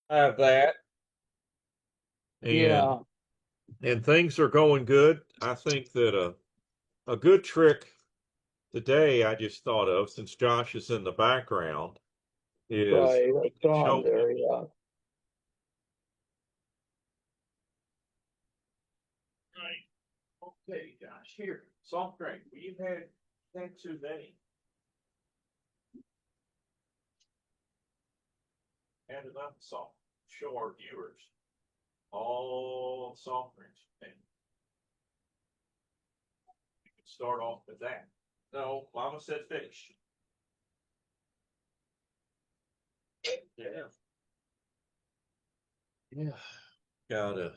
I have that, and Yeah, things are going good. I think that a good trick today I just thought of, since Josh is in the background, is right. we I can saw him show there. people. Yeah. Right. Okay, Josh, here, soft drink. We've had too many. Had enough soft. Show our viewers all soft drinks. And we can start off with that. No, Mama said finish. Yeah. Yeah. Gotta.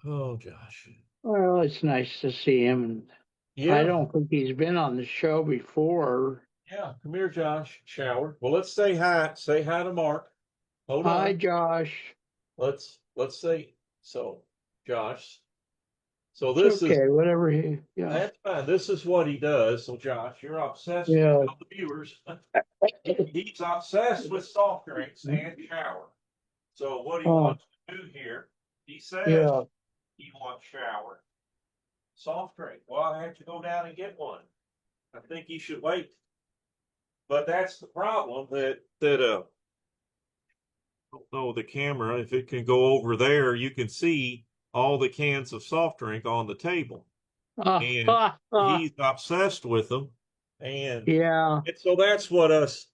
Oh, Josh. Well, it's nice to see him. I Yeah. don't think he's been on the show before. Yeah. Come here, Josh. Shower. Well, let's say hi. Say hi to Mark. Hold Hi, on. Josh. Let's say so, Josh. So It's this is okay. Whatever he. Yeah. that's fine. This is what he does. So, Josh, you're obsessed. Yeah. Tell the viewers he's obsessed with soft drinks and shower. So, what he Oh, wants to do here, he says yeah. he wants shower, soft drink. Well, I have to go down and get one. I think he should wait. But that's the problem that don't know the camera. If it can go over there, you can see all the cans of soft drink on the table, and he's obsessed with them. And Yeah. so that's what us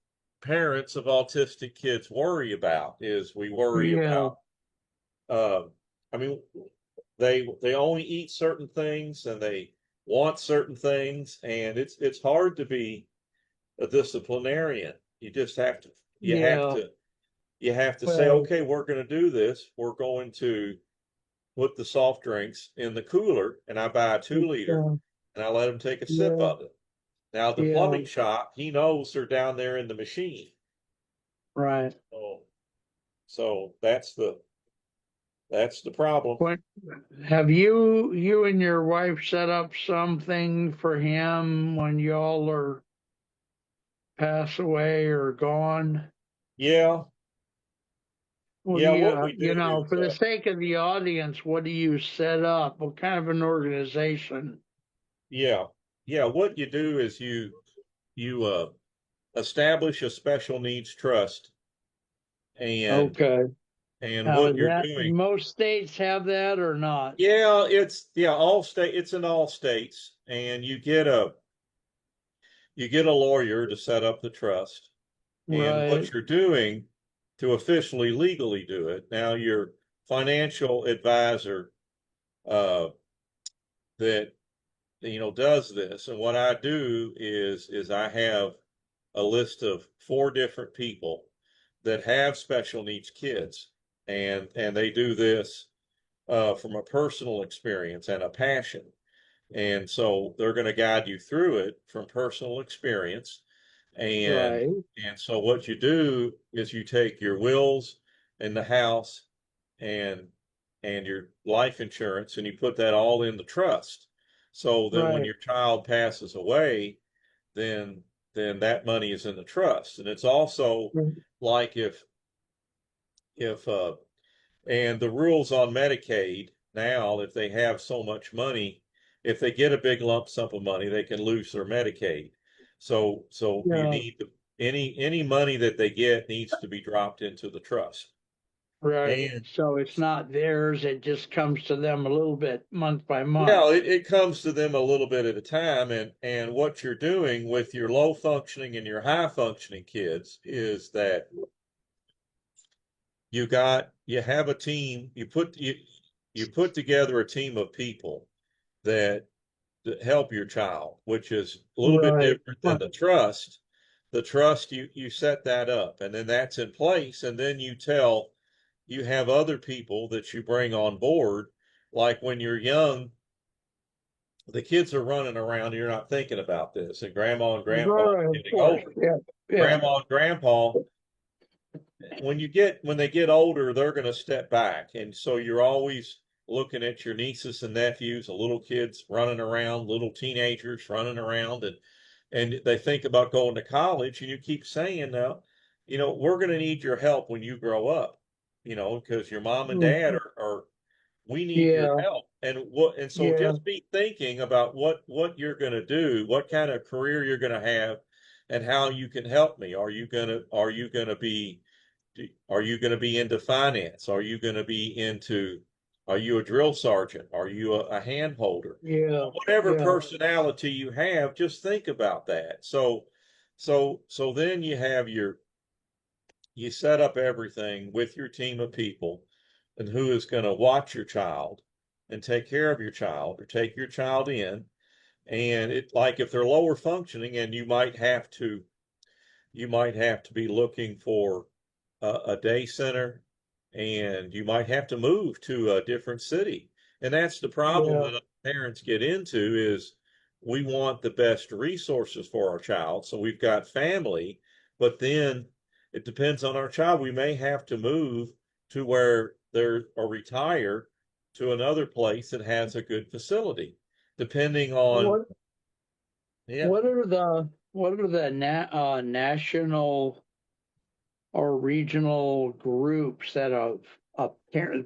parents of autistic kids worry about. Is we worry Yeah. about. Uh, I mean, they only eat certain things and they want certain things, and it's hard to be a disciplinarian. You just have to. You have Yeah. to you have to say, Well, okay, we're going to do this. We're going to put the soft drinks in the cooler, and I buy a 2 liter, uh, and I let them take a sip yeah. of it. Now, the Yeah. plumbing shop, he knows they're down there in the machine. Right. Oh, so that's the problem. What have you and your wife set up something for him when y'all are pass away or gone? Yeah, What do yeah. you, What we you do know, is, for the sake of the audience, what do you set up? What kind of an organization? yeah, yeah. What you do is you establish a special needs trust, and Okay. Now, what is you're that doing. most states have that or not? Yeah, all state. It's in all states, and you get a lawyer to set up the trust, and Right. what you're doing to officially legally do it. Now, your financial advisor uh, that does this, and what I do is I have a list of 4 different people that have special needs kids, and they do this from a personal experience and a passion. And so they're going to guide you through it from personal experience. And Right. so what you do is you take your wills and the house and your life insurance, and you put that all in the trust. So that when Right. your child passes away, then that money is in the trust. And it's also like if and the rules on Medicaid now, if they have so much money, if they get a big lump sum of money, they can lose their Medicaid. So you Yeah. need to, any money that they get needs to be dropped into the trust. Right. And So it's not theirs. It just comes to them a little bit month by yeah, month. it comes to them a little bit at a time. And what you're doing with your low functioning and your high functioning kids is that you have a team, you put together a team of people that help your child, which is a little bit Right. different than the trust. The trust, you set that up, and then that's in place, and then you have other people that you bring on board. Like when you're young, the kids are running around, and you're not thinking about this, and grandma and grandpa are Right. Of getting course. older. Yeah. Yeah. Grandma and grandpa, when they get older, they're going to step back, and so you're always looking at your nieces and nephews, the little kids running around, little teenagers running around, and they think about going to college, and you keep saying, now we're going to need your help when you grow up, because your mom and dad Mhm. are we need your Yeah, help. And so yeah, just be thinking about what you're going to do, what kind of career you're going to have, and how you can help me. Are you going to be into finance? Are you going to be into, are you a drill sergeant? Are you a hand holder? yeah, Whatever yeah, personality you have, just think about that. So then you set up everything with your team of people and who is going to watch your child and take care of your child or take your child in. And it, like, if they're lower functioning, and you might have to be looking for a day center, and you might have to move to a different city. And that's the problem yeah. that parents get into, is we want the best resources for our child. So we've got family, but then it depends on our child. We may have to move to where they're or retire to another place that has a good facility, depending on, What yeah. what are the national or regional groups that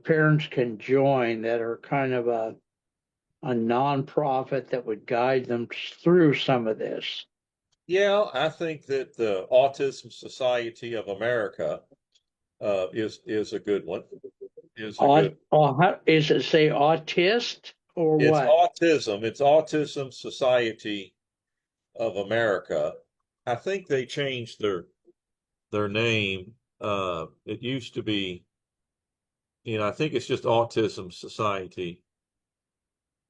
parents can join that are kind of a nonprofit that would guide them through some of this? Yeah, I think that the Autism Society of America is a good one. Is a good. Is it say autist or It's what? autism. It's Autism Society of America. I think they changed their name. It used to be, I think it's just Autism Society.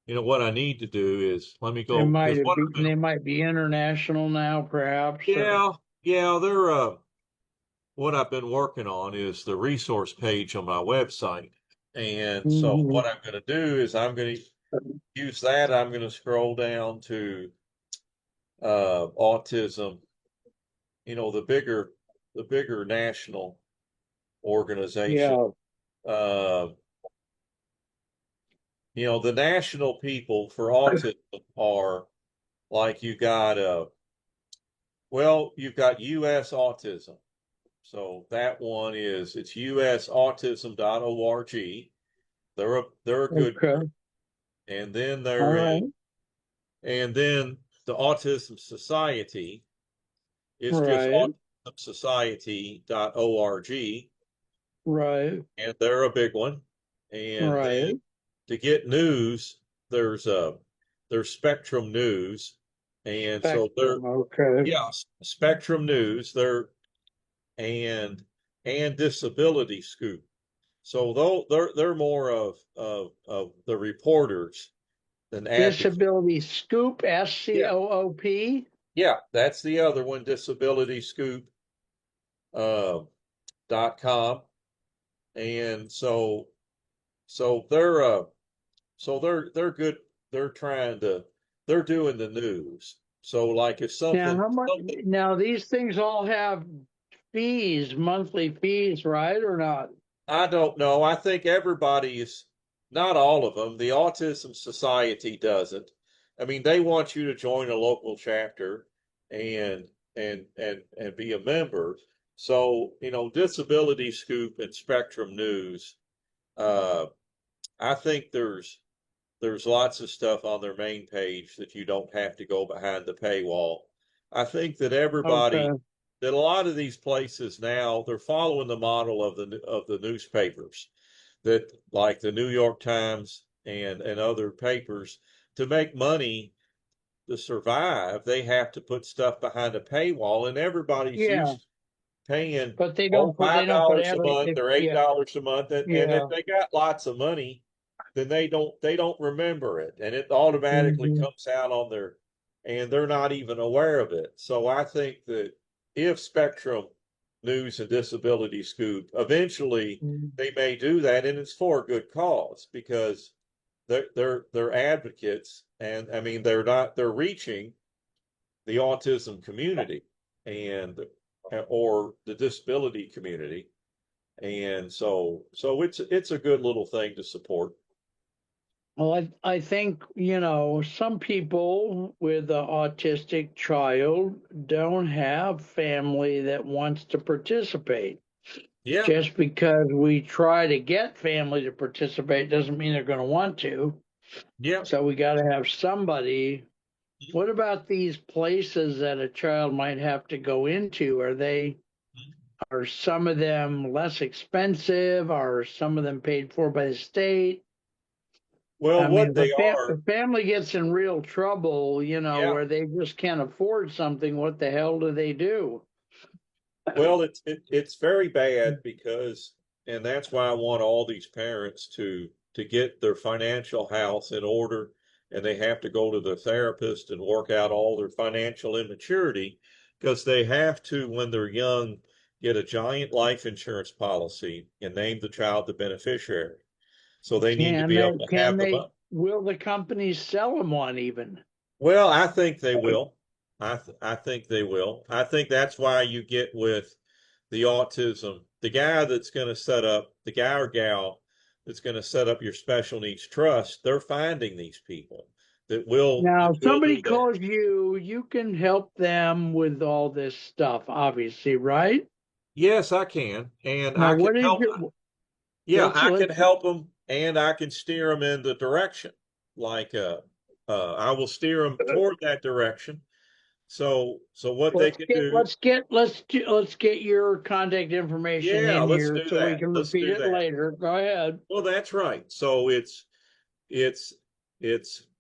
What I need to do is let me They go, might because have what be, I've been, they might be international now, perhaps, or yeah, yeah, they're what I've been working on is the resource page on my website. And so Mhm. what I'm going to do is I'm going to use that. I'm going to scroll down to autism, the bigger national organization. Yeah, Uh, the national people for autism are, like, you've got US Autism. So that one it's usautism.org. They're a good okay, group. And then all there is, right, and then the Autism Society is just right, autismsociety.org, right, and they're a big one. And then right. to get news, there's a there's Spectrum News, and so they're, Spectrum, okay. yeah, Spectrum News. And Disability Scoop. So though they're more of the reporters than advocates. Disability Scoop, Yeah, SCOOP. yeah, that's the other one, Disability Scoop uh, .com. And so they're good. They're trying to they're doing the news. So, like, if Now, something how much? something Now, these things all have fees, monthly fees, right, or not? I don't know. I think everybody's, not all of them. The Autism Society doesn't. I mean, they want you to join a local chapter and and be a member. So, Disability Scoop and Spectrum News, uh, I think there's lots of stuff on their main page that you don't have to go behind the paywall. I think Okay, that a lot of these places now, they're following the model of the newspapers, that, like the New York Times and other papers, to make money to survive, they have to put stuff behind a paywall, and everybody's yeah, used to paying, but they oh, don't put five they don't put dollars a every month they, or eight yeah, dollars a month, and if yeah. they got lots of money, then they don't remember it, and it automatically Hmm. comes out on their, and they're not even aware of it. So I think that if Spectrum News and Disability Scoop eventually, they may do that, and it's for a good cause, because they're advocates, and I mean, they're reaching the autism community, and or the disability community. And so it's a good little thing to support. Well, I think, some people with an autistic child don't have family that wants to participate. Yeah, Just because we try to get family to participate doesn't mean they're going to want to. yeah. So we got to have somebody. What about these places that a child might have to go into? Are some of them less expensive? Are some of them paid for by the state? Well, I mean, what they if are, a family gets in real trouble, yeah. where they just can't afford something, what the hell do they do? Well, it's very bad because, and that's why I want all these parents to get their financial house in order, and they have to go to the therapist and work out all their financial immaturity because they have to, when they're young, get a giant life insurance policy and name the child the beneficiary. So they need to Can be they, able to can have the they, money. will the companies sell them one even? Well, I think they will. I think they will. I think that's why you get with the autism, the guy that's going to set up, the guy or gal that's going to set up your special needs trust, they're finding these people Now, that if will somebody do that. calls you, you can help them with all this stuff, obviously, right? Yes, I can. And Now, I can what is help. it? Yeah, I can Let's, help them and I can steer them in the direction. Like I will steer them toward that direction. So what they can do, let's get your contact information yeah, in let's here do so we that. can Let's repeat do it that. later. Go ahead. Well, that's right. So it's it's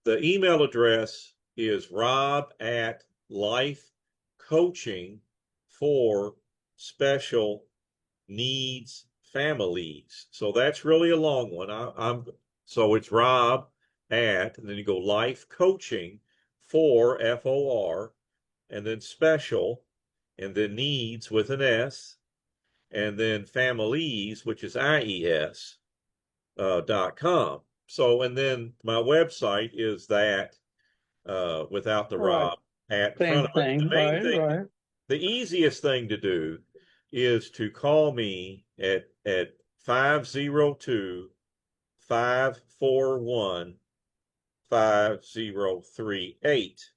the email address is rob at life coaching for special needs families. So that's really a long one. I'm so it's rob at and then you go life coaching for FOR and then special and then needs with an S and then families, which is IES, .com. So, and then my website is that without the Right. Rob at in front Same of it. The thing. main Right. thing, Right. the easiest thing to do is to call me at 502-541-5038.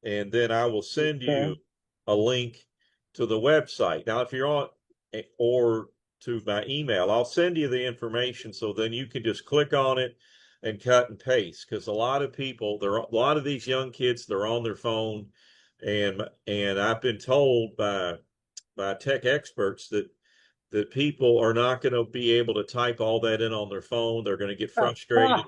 And then I will send Okay. you a link to the website. Now, if you're on or to my email, I'll send you the information so then you can just click on it and cut and paste because a lot of people, a lot of these young kids, they're on their phone, and I've been told by tech experts that people are not going to be able to type all that in on their phone. They're going to get frustrated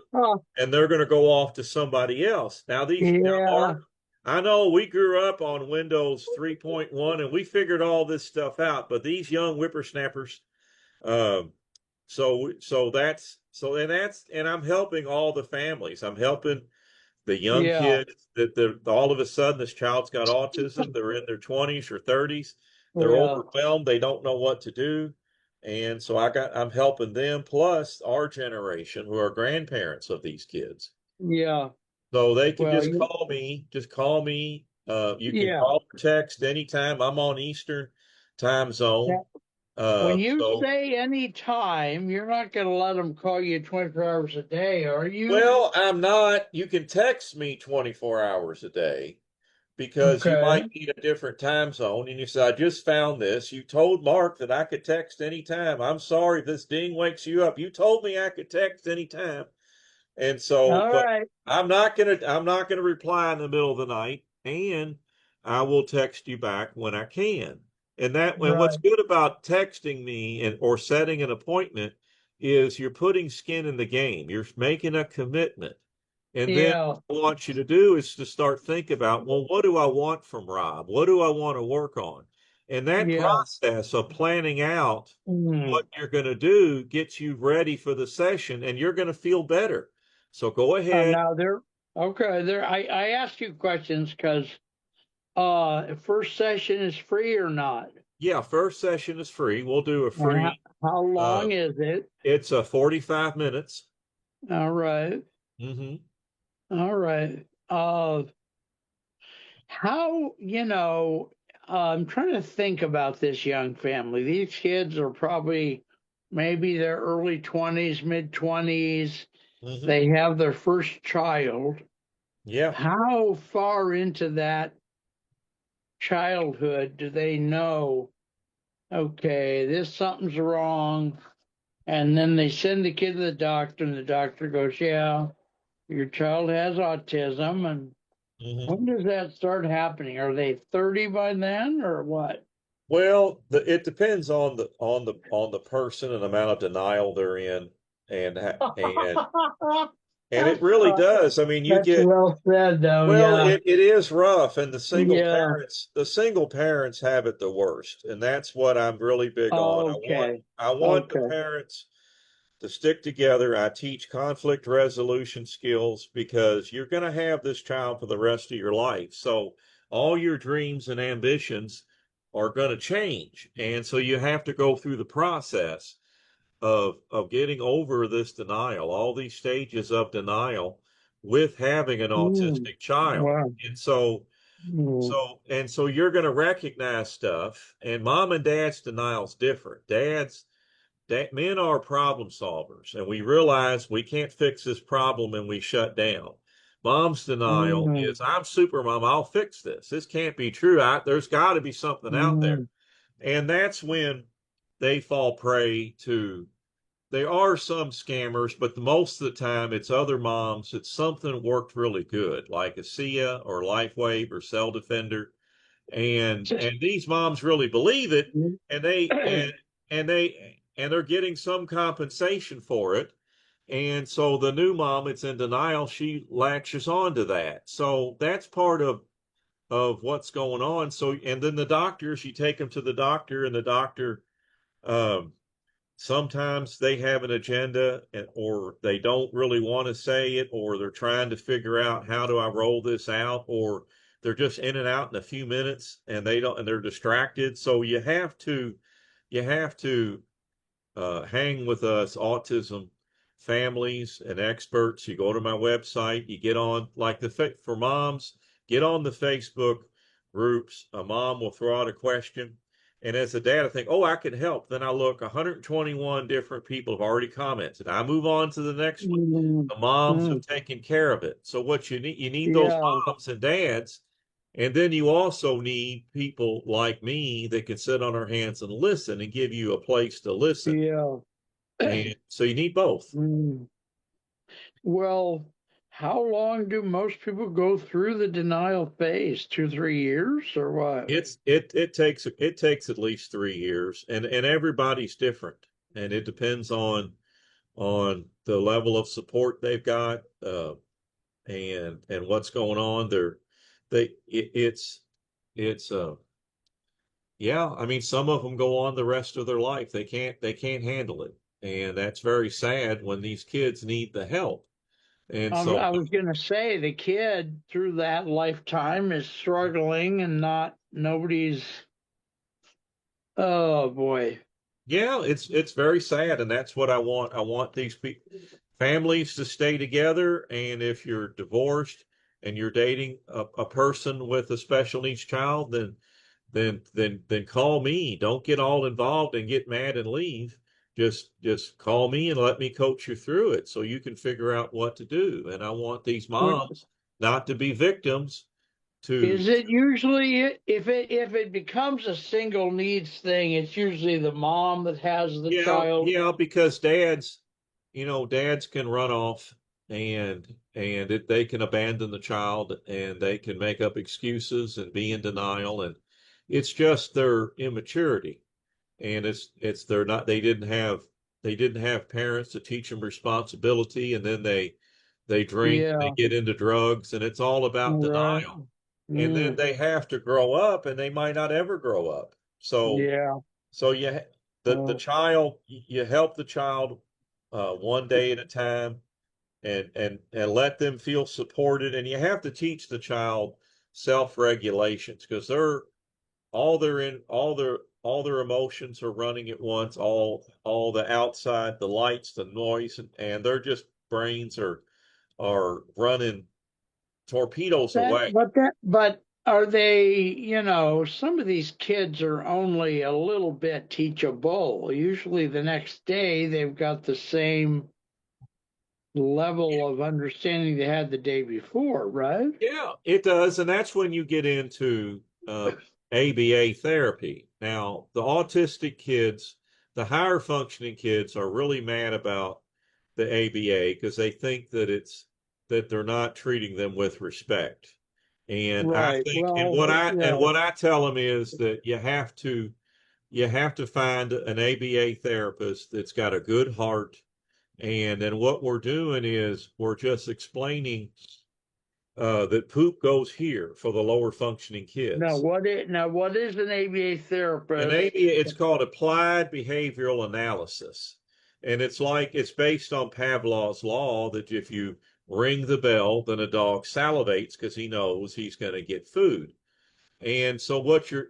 and they're going to go off to somebody else. Now, Yeah. Mark, I know we grew up on Windows 3.1 and we figured all this stuff out, but these young whippersnappers, um, and I'm helping all the families. I'm helping the young Yeah. kids that all of a sudden this child's got autism. They're in their 20s or 30s. They're Yeah. overwhelmed. They don't know what to do. And so I'm helping them plus our generation who are grandparents of these kids. Yeah. So they can Well, just call me. You can yeah. call or text anytime. I'm on Eastern time zone. Now, when you So, say any time, you're not going to let them call you 24 hours a day, are you? well, I'm not. You can text me 24 hours a day because you Okay. might need a different time zone. And you say, I just found this. You told Mark that I could text anytime. I'm sorry if this ding wakes you up. You told me I could text anytime. And so, All but right. I'm not gonna reply in the middle of the night, and I will text you back when I can. And what's Right. good about texting me and or setting an appointment is you're putting skin in the game. You're making a commitment. And then Yeah. what I want you to do is to start think about, well, what do I want from Rob? What do I want to work on? And that Yeah. process of planning out Mm. what you're going to do gets you ready for the session and you're going to feel better. So go ahead. Now there. Okay. There. I asked you questions because first session is free or not? Yeah, first session is free. We'll do a And free, how uh, long is it? it's a 45 minutes. All right. Hmm. All right. How, I'm trying to think about this young family. These kids are probably maybe their early 20s, mid 20s. Hmm. they have their first child. Yeah. How far into that childhood do they know, okay, this something's wrong? And then they send the kid to the doctor, and the doctor goes, yeah, your child has autism. And Hmm. when does that start happening? Are they 30 by then or what? Well, it depends on the person and the amount of denial they're in, and and it really does. I mean, you That's get well said, though. well, Yeah. it is rough, and Yeah. the single parents have it the worst, and that's what I'm really big on. Okay. I want the Okay. parents to stick together. I teach conflict resolution skills because you're going to have this child for the rest of your life. So all your dreams and ambitions are going to change. And so you have to go through the process of getting over this denial, all these stages of denial with having an Mm. autistic child. Wow. And so Mm. so you're going to recognize stuff, and mom and dad's denial's different. Men are problem solvers, and we realize we can't fix this problem and we shut down. Mom's denial Mm. is, I'm super mom, I'll fix this. This can't be true. There's got to be something out there. Mm. And that's when they fall prey to, there are some scammers, but most of the time it's other moms. It's something that worked really good, like a Sia or LifeWave or Cell Defender, and these moms really believe it, and they're getting some compensation for it. And so the new mom that's in denial, she latches on to that. So that's part of what's going on. So, and then the doctors, you take them to the doctor, and the doctor, um sometimes they have an agenda, or they don't really want to say it, or they're trying to figure out, how do I roll this out, or they're just in and out in a few minutes, and they're distracted. So you have to hang with us autism families and experts. You go to my website, you get on, like, for moms, get on the Facebook groups. A mom will throw out a question. And as a dad, I think, oh, I can help. Then I look, 121 different people have already commented. I move on to the next one. Mm. The moms have Mm. taken care of it. So what you need those Yeah. moms and dads, and then you also need people like me that can sit on our hands and listen and give you a place to listen. Yeah. And so you need both. Mm. Well, how long do most people go through the denial phase? 2, 3 years or what? It takes at least 3 years, and everybody's different, and it depends on the level of support they've got, and what's going on. It's yeah. I mean, some of them go on the rest of their life. They can't handle it, and that's very sad when these kids need the help. And so I was going to say the kid through that lifetime is struggling and not nobody's. Oh boy. yeah, it's very sad, and that's what I want. I want these families to stay together, and if you're divorced and you're dating a person with a special needs child, then call me. Don't get all involved and get mad and leave. Just call me and let me coach you through it so you can figure out what to do. And I want these What moms not to be victims to. is it usually if it becomes a single needs thing, it's usually the mom that has the Yeah, child. yeah, because dads can run off, and they can abandon the child, and they can make up excuses and be in denial, and it's just their immaturity. And it's they're not they didn't have parents to teach them responsibility, and then they drink, they Yeah. get into drugs, and it's all about Right. denial. And then Mm. they have to grow up, and they might not ever grow up. So Yeah. so the Oh. child, you help the child, one day at a time, and let them feel supported. And you have to teach the child self-regulations, because all their emotions are running at once, all the outside, the lights, the noise, and their just brains are running torpedoes away. But are they, some of these kids are only a little bit teachable. Usually the next day they've got the same level of understanding they had the day before, right? Yeah, it does. And that's when you get into ABA therapy. Now, the autistic kids, the higher functioning kids are really mad about the ABA because they think that that they're not treating them with respect. And I Right. think, Well, and yeah. what I tell them is that you have to find an ABA therapist that's got a good heart. And then what we're doing is we're just explaining that poop goes here for the lower functioning kids. Now what is an ABA And therapist? maybe it's called applied behavioral analysis. And it's based on Pavlov's law that if you ring the bell, then a dog salivates because he knows he's going to get food. And so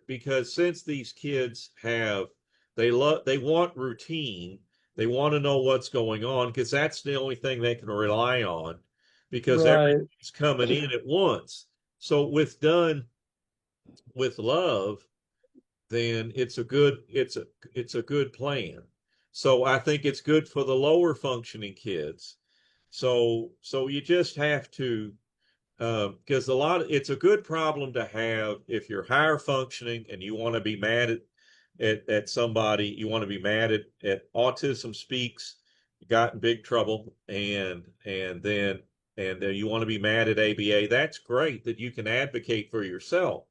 because since these kids they want routine, they want to know what's going on because that's the only thing they can rely on because Right. everything's coming in at once. So with done with love, then it's a good plan. So I think it's good for the lower functioning kids. So you just have to because it's a good problem to have if you're higher functioning and you want to be mad at somebody, you want to be mad at Autism Speaks, you got in big trouble, and then you want to be mad at ABA. That's great that you can advocate for yourself.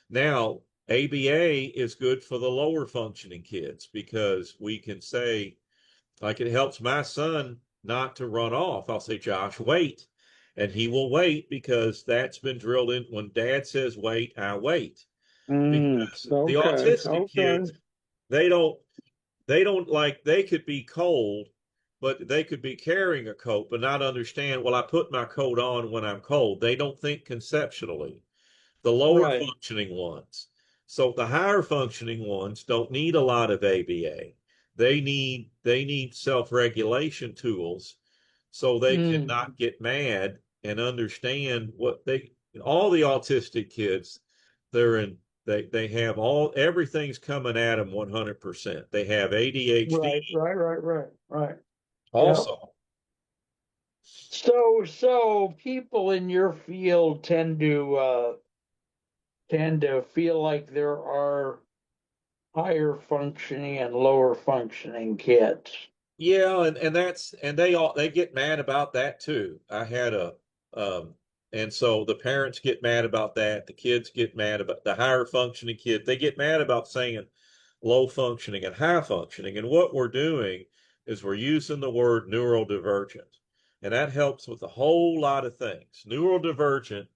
Now, ABA is good for the lower functioning kids because we can say, like it helps my son not to run off. I'll say, Josh, wait. And he will wait because that's been drilled in. When dad says wait, I wait. Because the Okay. autistic Okay. kids, they don't, they could be cold, but they could be carrying a coat, but not understand, well, I put my coat on when I'm cold. They don't think conceptually the lower Right. functioning ones. So the higher functioning ones don't need a lot of ABA. They need self-regulation tools so they can Mm. not get mad and understand what they all the autistic kids they're in they have all everything's coming at them 100%. They have Right. ADHD Right. Yep. also. So people in your field tend to feel like there are higher functioning and lower functioning kids. Yeah, and they get mad about that too. I had a and so the parents get mad about that. The kids get mad about the higher functioning kid. They get mad about saying low functioning and high functioning. And what we're doing is we're using the word neurodivergent, and that helps with a whole lot of things. Neurodivergent,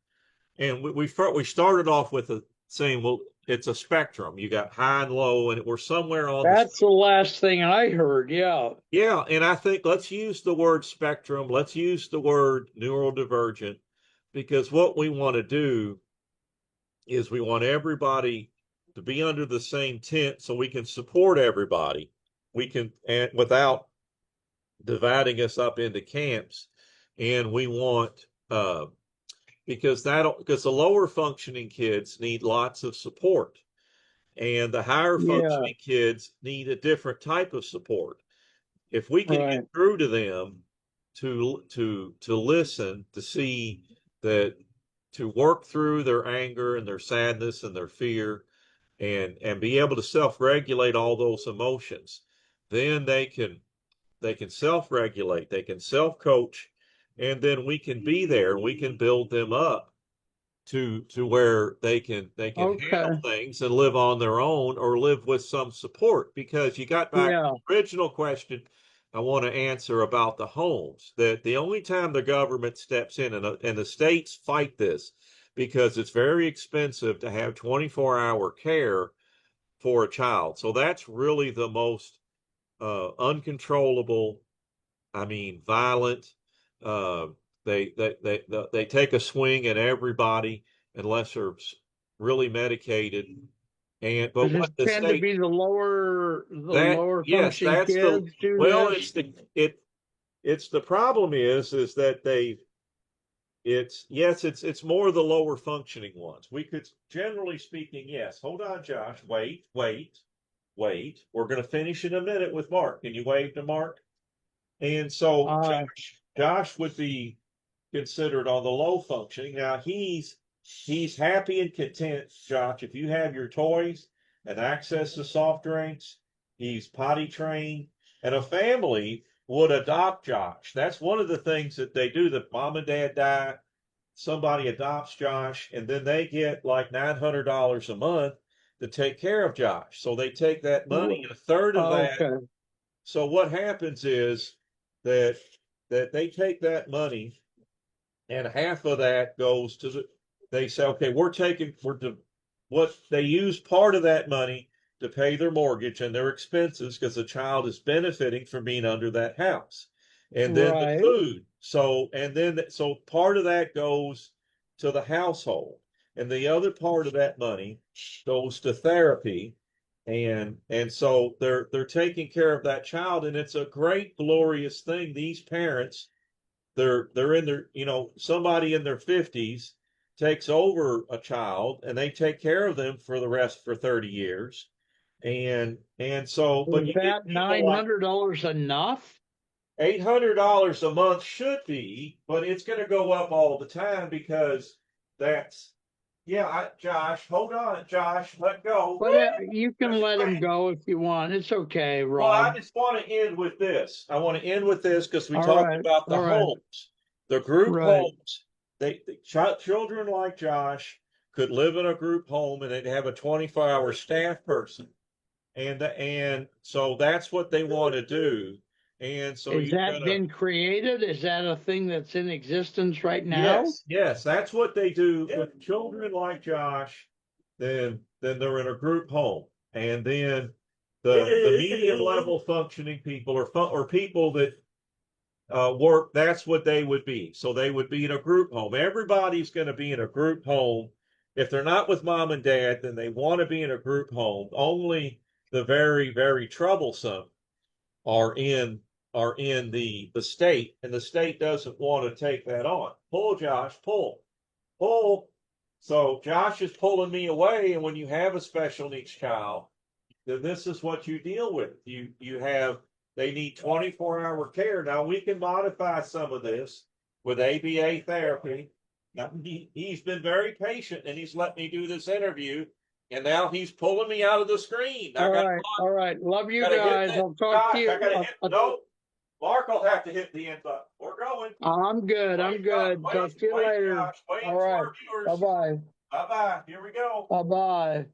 and we started off with saying, well, it's a spectrum. You got high and low, and we're somewhere on the That's the last thing I heard. Yeah. yeah, and I think let's use the word spectrum, let's use the word neurodivergent, because what we want to do is we want everybody to be under the same tent so we can support everybody. We can, and without dividing us up into camps, and we want, because the lower functioning kids need lots of support, and the higher Yeah. functioning kids need a different type of support. If we can get Right. through to them to listen, to see that, to work through their anger and their sadness and their fear, and be able to self-regulate all those emotions, then they can self-regulate, they can self-coach, and then we can be there, we can build them up to where they can handle Okay. things and live on their own or live with some support. Because you got back to Yeah. the original question I want to answer about the homes, that the only time the government steps in, and the states fight this because it's very expensive to have 24-hour care for a child. So that's really the most uncontrollable, I mean, violent. Uh, they take a swing at everybody unless they're really medicated. And but Does this what the tend to state be the that lower yes, functioning that's the kids do well, this? it's the problem is that it's yes, it's more the lower functioning ones. We could generally speaking, yes. Hold on, Josh. Wait. We're going to finish in a minute with Mark. Can you wave to Mark? And so, Uh, Josh, Josh would be considered on the low functioning. Now he's happy and content, Josh. If you have your toys and access to soft drinks, he's potty trained, and a family would adopt Josh. That's one of the things that they do. That mom and dad die, somebody adopts Josh, and then they get like $900 a month to take care of Josh. So they take that money, and a third of that. Okay. So what happens is that they take that money, and half of that goes to they say, okay, what they use part of that money to pay their mortgage and their expenses because the child is benefiting from being under that house. And then the Right. food. So part of that goes to the household. And the other part of that money goes to therapy. And so they're taking care of that child, and it's a great, glorious thing. These parents, they're in their, somebody in their 50s takes over a child and they take care of them for the rest for 30 years. And so, but Is you get that people like $900 enough? $800 a month should be, but it's going to go up all the time because that's, Josh, hold on, Josh, let go. But you can let him go if you want. It's okay, Well, I Rob. just want to end with this. I want to end with this because we All talked right. about the All right. homes, the group Right. homes. Children like Josh could live in a group home and they'd have a 24-hour staff person. And so that's what they want to do. And so Is you've got that to, been created? Is that a thing that's in existence right now? yes, that's what they do with children like Josh. Then they're in a group home. And then the medium level functioning people or people that work, that's what they would be. So they would be in a group home. Everybody's going to be in a group home. If they're not with mom and dad, then they want to be in a group home. Only the very, very troublesome are in the state, and the state doesn't want to take that on. Pull, Josh, pull. So Josh is pulling me away, and when you have a special needs child, then this is what you deal with. You have they need 24-hour care. Now we can modify some of this with ABA therapy. Now he's been very patient and he's let me do this interview, and now he's pulling me out of the screen. All right. All right. Love you gotta hit guys. that. I'll talk to Gosh, you. I gotta hit. No, Mark will have to hit the end button. We're going. I'm good. I'm good. Talk to you later. Josh. Wait All for right. our viewers. Bye bye. Bye bye. Here we go. Bye bye.